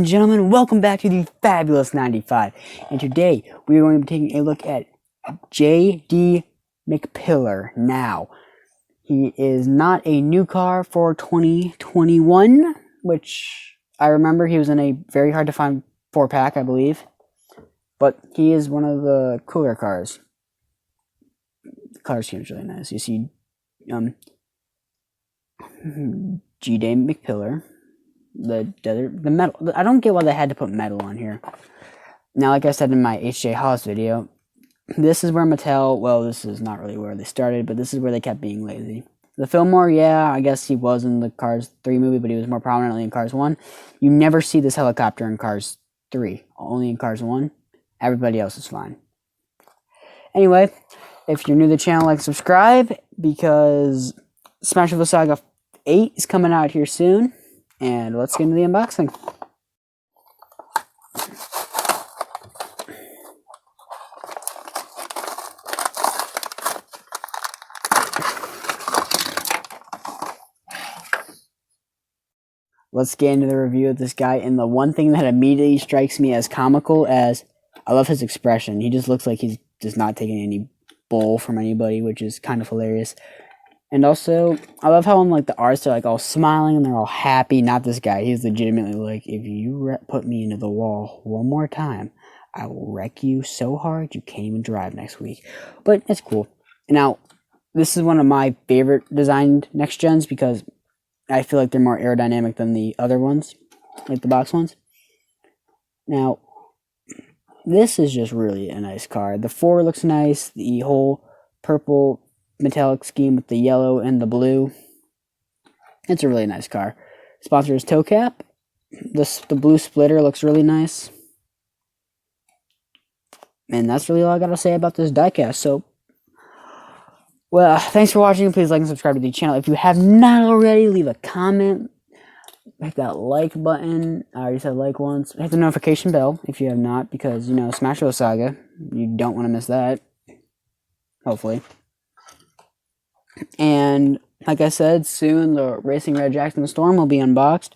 and gentlemen, welcome back to the Fabulous 95. And today, we are going to be taking a look at J.D. McPillar. Now, he is not a new car for 2021, which I remember he was in a very hard to find 4-pack, I believe. But he is one of the cooler cars. The color scheme's really nice. You see, J.D. McPillar. The metal. I don't get why they had to put metal on here. Now, like I said in my H.J. Haas video, this is where Mattel, well, this is not really where they started, but this is where they kept being lazy. The Fillmore, yeah, I guess he was in the Cars 3 movie, but he was more prominently in Cars 1. You never see this helicopter in Cars 3, only in Cars 1. Everybody else is fine. Anyway, if you're new to the channel, like, subscribe, because Smash Bros. Saga 8 is coming out here soon. And let's get into the unboxing. Let's get into the review of this guy. And the one thing that immediately strikes me as comical as I love his expression. He just looks like he's just not taking any bull from anybody, which is kind of hilarious. And also, I love how on like the arts they're like all smiling and they're all happy. Not this guy. He's legitimately like, if you put me into the wall one more time, I will wreck you so hard you can't even drive next week. But it's cool. Now, this is one of my favorite designed next gens because I feel like they're more aerodynamic than the other ones, like the box ones. Now, this is just really a nice car. The 4 looks nice. The whole purple metallic scheme with the yellow and the blue. It's a really nice car. Sponsor is toe cap. The blue splitter looks really nice. And that's really all I gotta say about this diecast. So, well, thanks for watching. Please like and subscribe to the channel. If you have not already, leave a comment. Hit that like button. I already said like once. Hit the notification bell if you have not, because, you know, Smash Bros. Saga. You don't want to miss that. Hopefully. And like I said, soon the Racing Red Jackson Storm will be unboxed,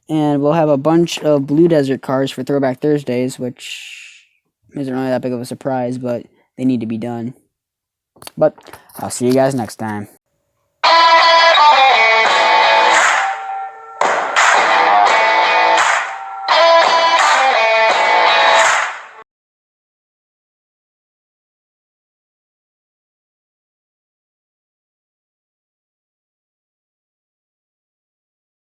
and we'll have a bunch of Blue Desert cars for Throwback Thursdays, which isn't really that big of a surprise, but they need to be done. But I'll see you guys next time.